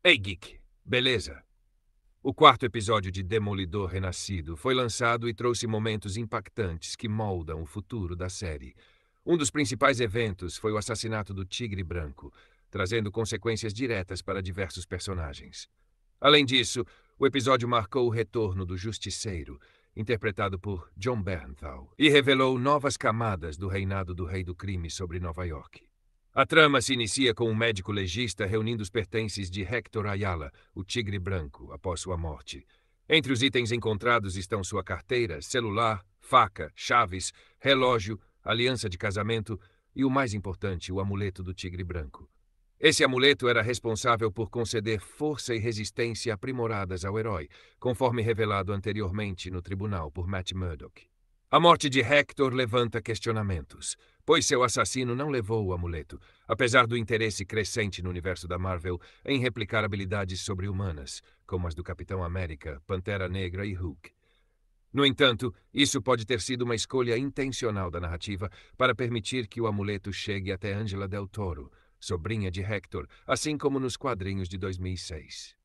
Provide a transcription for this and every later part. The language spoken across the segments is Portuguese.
Ei, Geek, beleza? O quarto episódio de Demolidor Renascido foi lançado e trouxe momentos impactantes que moldam o futuro da série. Um dos principais eventos foi o assassinato do Tigre Branco, trazendo consequências diretas para diversos personagens. Além disso, o episódio marcou o retorno do Justiceiro, interpretado por John Bernthal, e revelou novas camadas do reinado do Rei do Crime sobre Nova York. A trama se inicia com um médico legista reunindo os pertences de Hector Ayala, o Tigre Branco, após sua morte. Entre os itens encontrados estão sua carteira, celular, faca, chaves, relógio, aliança de casamento e, o mais importante, o amuleto do Tigre Branco. Esse amuleto era responsável por conceder força e resistência aprimoradas ao herói, conforme revelado anteriormente no tribunal por Matt Murdock. A morte de Hector levanta questionamentos, pois seu assassino não levou o amuleto, apesar do interesse crescente no universo da Marvel em replicar habilidades sobre-humanas, como as do Capitão América, Pantera Negra e Hulk. No entanto, isso pode ter sido uma escolha intencional da narrativa para permitir que o amuleto chegue até Angela Del Toro, sobrinha de Hector, assim como nos quadrinhos de 2006.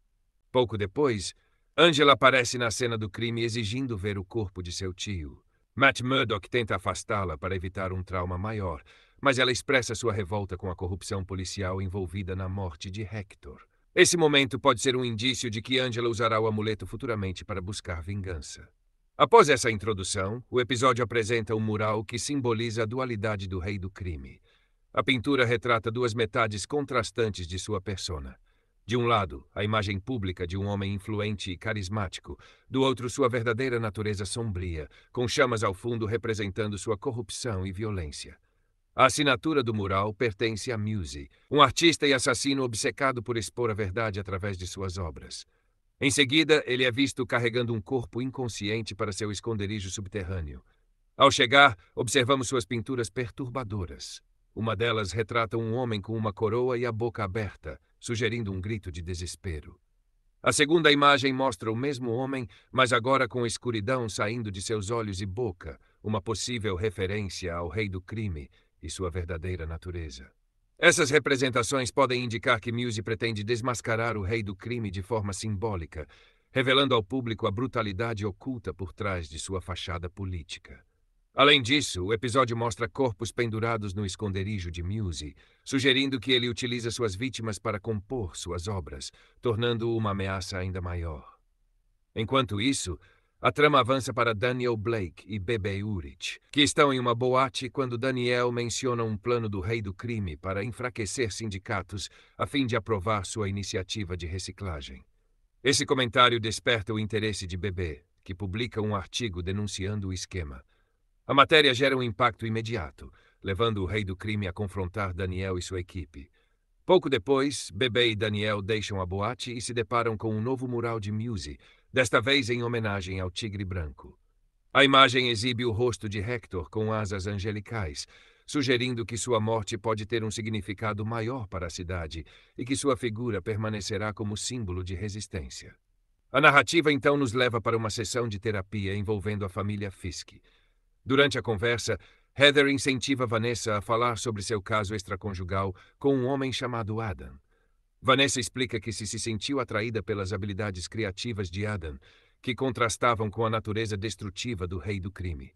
Pouco depois, Angela aparece na cena do crime exigindo ver o corpo de seu tio. Matt Murdock tenta afastá-la para evitar um trauma maior, mas ela expressa sua revolta com a corrupção policial envolvida na morte de Hector. Esse momento pode ser um indício de que Angela usará o amuleto futuramente para buscar vingança. Após essa introdução, o episódio apresenta um mural que simboliza a dualidade do Rei do Crime. A pintura retrata duas metades contrastantes de sua persona. De um lado, a imagem pública de um homem influente e carismático. Do outro, sua verdadeira natureza sombria, com chamas ao fundo representando sua corrupção e violência. A assinatura do mural pertence a Muse, um artista e assassino obcecado por expor a verdade através de suas obras. Em seguida, ele é visto carregando um corpo inconsciente para seu esconderijo subterrâneo. Ao chegar, observamos suas pinturas perturbadoras. Uma delas retrata um homem com uma coroa e a boca aberta, sugerindo um grito de desespero. A segunda imagem mostra o mesmo homem, mas agora com escuridão saindo de seus olhos e boca, uma possível referência ao Rei do Crime e sua verdadeira natureza. Essas representações podem indicar que Muse pretende desmascarar o Rei do Crime de forma simbólica, revelando ao público a brutalidade oculta por trás de sua fachada política. Além disso, o episódio mostra corpos pendurados no esconderijo de Muse, sugerindo que ele utiliza suas vítimas para compor suas obras, tornando-o uma ameaça ainda maior. Enquanto isso, a trama avança para Daniel Blake e Bebe Urich, que estão em uma boate quando Daniel menciona um plano do Rei do Crime para enfraquecer sindicatos a fim de aprovar sua iniciativa de reciclagem. Esse comentário desperta o interesse de Bebe, que publica um artigo denunciando o esquema. A matéria gera um impacto imediato, levando o Rei do Crime a confrontar Daniel e sua equipe. Pouco depois, Bebe e Daniel deixam a boate e se deparam com um novo mural de Muse, desta vez em homenagem ao Tigre Branco. A imagem exibe o rosto de Hector com asas angelicais, sugerindo que sua morte pode ter um significado maior para a cidade e que sua figura permanecerá como símbolo de resistência. A narrativa então nos leva para uma sessão de terapia envolvendo a família Fisk. Durante a conversa, Heather incentiva Vanessa a falar sobre seu caso extraconjugal com um homem chamado Adam. Vanessa explica que se sentiu atraída pelas habilidades criativas de Adam, que contrastavam com a natureza destrutiva do Rei do Crime.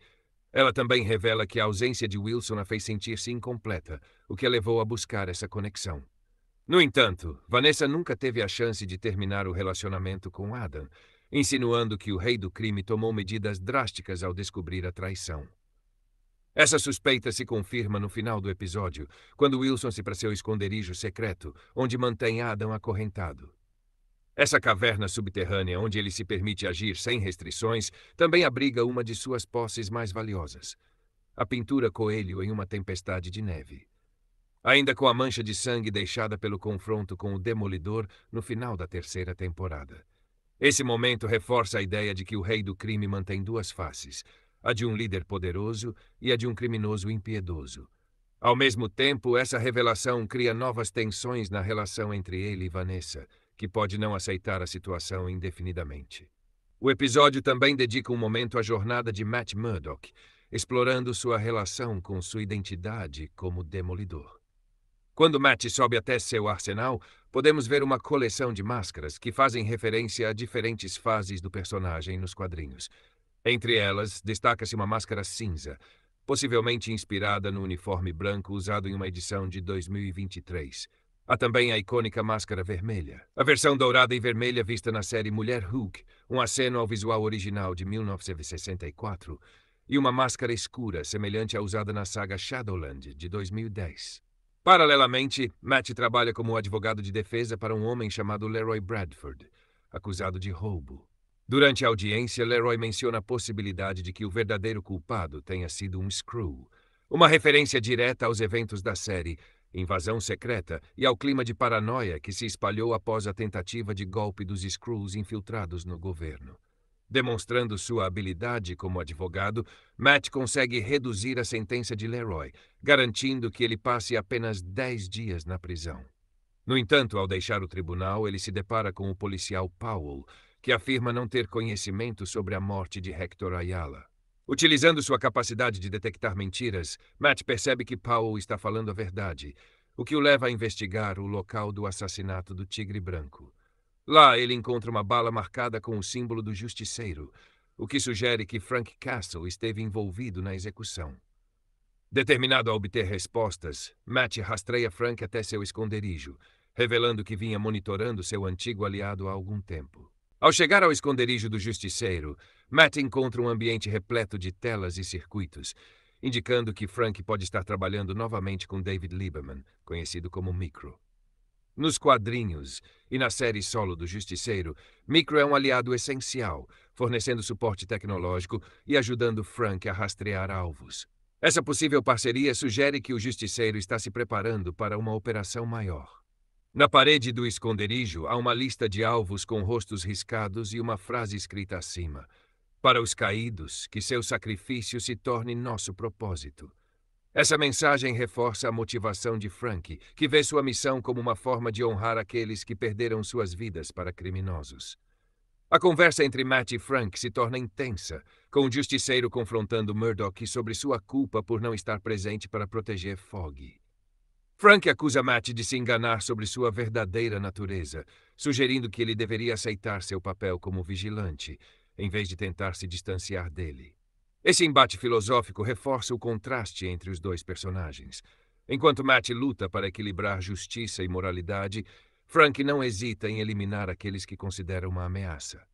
Ela também revela que a ausência de Wilson a fez sentir-se incompleta, o que a levou a buscar essa conexão. No entanto, Vanessa nunca teve a chance de terminar o relacionamento com Adam, insinuando que o Rei do Crime tomou medidas drásticas ao descobrir a traição. Essa suspeita se confirma no final do episódio, quando Wilson se para seu esconderijo secreto, onde mantém Adam acorrentado. Essa caverna subterrânea, onde ele se permite agir sem restrições, também abriga uma de suas posses mais valiosas: a pintura Coelho em uma tempestade de neve. Ainda com a mancha de sangue deixada pelo confronto com o Demolidor no final da terceira temporada. Esse momento reforça a ideia de que o Rei do Crime mantém duas faces, a de um líder poderoso e a de um criminoso impiedoso. Ao mesmo tempo, essa revelação cria novas tensões na relação entre ele e Vanessa, que pode não aceitar a situação indefinidamente. O episódio também dedica um momento à jornada de Matt Murdock, explorando sua relação com sua identidade como Demolidor. Quando Matt sobe até seu arsenal, podemos ver uma coleção de máscaras que fazem referência a diferentes fases do personagem nos quadrinhos. Entre elas, destaca-se uma máscara cinza, possivelmente inspirada no uniforme branco usado em uma edição de 2023. Há também a icônica máscara vermelha, a versão dourada e vermelha vista na série Mulher Hulk, um aceno ao visual original de 1964, e uma máscara escura semelhante à usada na saga Shadowland, de 2010. Paralelamente, Matt trabalha como advogado de defesa para um homem chamado Leroy Bradford, acusado de roubo. Durante a audiência, Leroy menciona a possibilidade de que o verdadeiro culpado tenha sido um Skrull, uma referência direta aos eventos da série Invasão Secreta e ao clima de paranoia que se espalhou após a tentativa de golpe dos Skrulls infiltrados no governo. Demonstrando sua habilidade como advogado, Matt consegue reduzir a sentença de Leroy, garantindo que ele passe apenas 10 dias na prisão. No entanto, ao deixar o tribunal, ele se depara com o policial Powell, que afirma não ter conhecimento sobre a morte de Hector Ayala. Utilizando sua capacidade de detectar mentiras, Matt percebe que Powell está falando a verdade, o que o leva a investigar o local do assassinato do Tigre Branco. Lá, ele encontra uma bala marcada com o símbolo do Justiceiro, o que sugere que Frank Castle esteve envolvido na execução. Determinado a obter respostas, Matt rastreia Frank até seu esconderijo, revelando que vinha monitorando seu antigo aliado há algum tempo. Ao chegar ao esconderijo do Justiceiro, Matt encontra um ambiente repleto de telas e circuitos, indicando que Frank pode estar trabalhando novamente com David Lieberman, conhecido como Micro. Nos quadrinhos e na série solo do Justiceiro, Micro é um aliado essencial, fornecendo suporte tecnológico e ajudando Frank a rastrear alvos. Essa possível parceria sugere que o Justiceiro está se preparando para uma operação maior. Na parede do esconderijo há uma lista de alvos com rostos riscados e uma frase escrita acima: "Para os caídos, que seu sacrifício se torne nosso propósito." Essa mensagem reforça a motivação de Frank, que vê sua missão como uma forma de honrar aqueles que perderam suas vidas para criminosos. A conversa entre Matt e Frank se torna intensa, com o Justiceiro confrontando Murdock sobre sua culpa por não estar presente para proteger Foggy. Frank acusa Matt de se enganar sobre sua verdadeira natureza, sugerindo que ele deveria aceitar seu papel como vigilante, em vez de tentar se distanciar dele. Esse embate filosófico reforça o contraste entre os dois personagens. Enquanto Matt luta para equilibrar justiça e moralidade, Frank não hesita em eliminar aqueles que considera uma ameaça.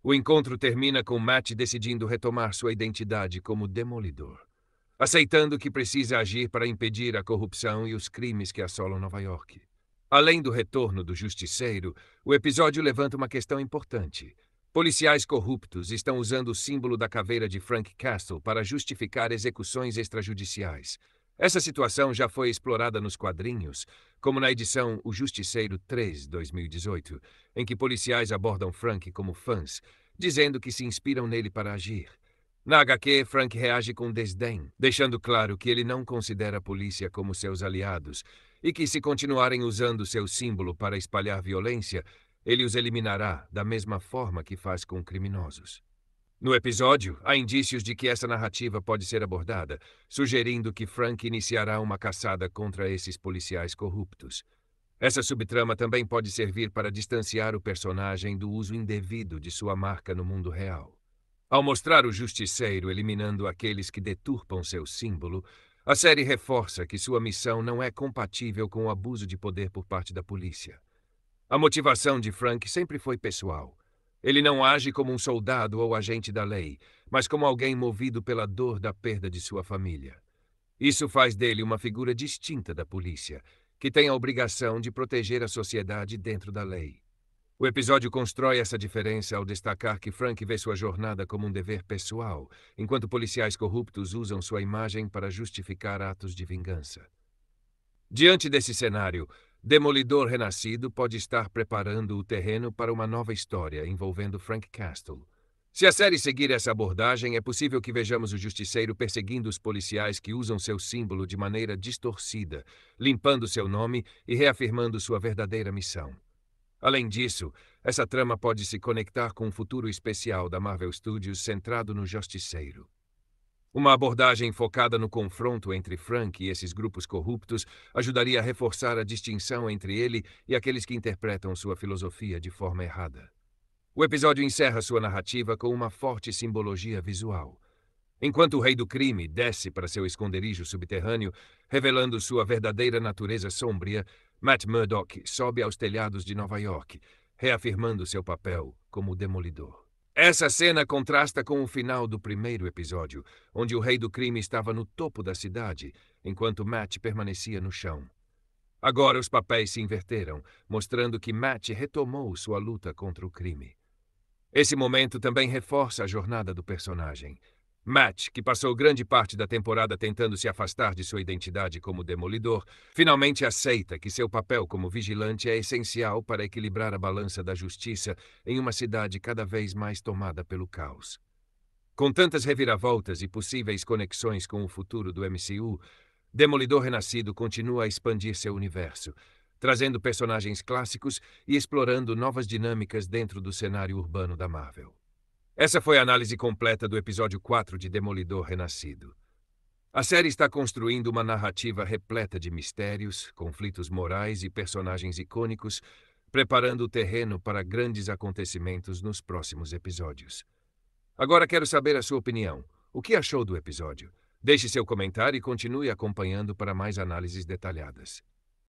O encontro termina com Matt decidindo retomar sua identidade como Demolidor, aceitando que precisa agir para impedir a corrupção e os crimes que assolam Nova York. Além do retorno do Justiceiro, o episódio levanta uma questão importante. Policiais corruptos estão usando o símbolo da caveira de Frank Castle para justificar execuções extrajudiciais. Essa situação já foi explorada nos quadrinhos, como na edição O Justiceiro 3, 2018, em que policiais abordam Frank como fãs, dizendo que se inspiram nele para agir. Na HQ, Frank reage com desdém, deixando claro que ele não considera a polícia como seus aliados e que, se continuarem usando seu símbolo para espalhar violência, ele os eliminará da mesma forma que faz com criminosos. No episódio, há indícios de que essa narrativa pode ser abordada, sugerindo que Frank iniciará uma caçada contra esses policiais corruptos. Essa subtrama também pode servir para distanciar o personagem do uso indevido de sua marca no mundo real. Ao mostrar o Justiceiro eliminando aqueles que deturpam seu símbolo, a série reforça que sua missão não é compatível com o abuso de poder por parte da polícia. A motivação de Frank sempre foi pessoal. Ele não age como um soldado ou agente da lei, mas como alguém movido pela dor da perda de sua família. Isso faz dele uma figura distinta da polícia, que tem a obrigação de proteger a sociedade dentro da lei. O episódio constrói essa diferença ao destacar que Frank vê sua jornada como um dever pessoal, enquanto policiais corruptos usam sua imagem para justificar atos de vingança. Diante desse cenário, Demolidor Renascido pode estar preparando o terreno para uma nova história envolvendo Frank Castle. Se a série seguir essa abordagem, é possível que vejamos o Justiceiro perseguindo os policiais que usam seu símbolo de maneira distorcida, limpando seu nome e reafirmando sua verdadeira missão. Além disso, essa trama pode se conectar com um futuro especial da Marvel Studios centrado no Justiceiro. Uma abordagem focada no confronto entre Frank e esses grupos corruptos ajudaria a reforçar a distinção entre ele e aqueles que interpretam sua filosofia de forma errada. O episódio encerra sua narrativa com uma forte simbologia visual. Enquanto o rei do crime desce para seu esconderijo subterrâneo, revelando sua verdadeira natureza sombria, Matt Murdock sobe aos telhados de Nova York, reafirmando seu papel como Demolidor. Essa cena contrasta com o final do primeiro episódio, onde o rei do crime estava no topo da cidade, enquanto Matt permanecia no chão. Agora os papéis se inverteram, mostrando que Matt retomou sua luta contra o crime. Esse momento também reforça a jornada do personagem. Matt, que passou grande parte da temporada tentando se afastar de sua identidade como Demolidor, finalmente aceita que seu papel como vigilante é essencial para equilibrar a balança da justiça em uma cidade cada vez mais tomada pelo caos. Com tantas reviravoltas e possíveis conexões com o futuro do MCU, Demolidor Renascido continua a expandir seu universo, trazendo personagens clássicos e explorando novas dinâmicas dentro do cenário urbano da Marvel. Essa foi a análise completa do episódio 4 de Demolidor Renascido. A série está construindo uma narrativa repleta de mistérios, conflitos morais e personagens icônicos, preparando o terreno para grandes acontecimentos nos próximos episódios. Agora quero saber a sua opinião. O que achou do episódio? Deixe seu comentário e continue acompanhando para mais análises detalhadas.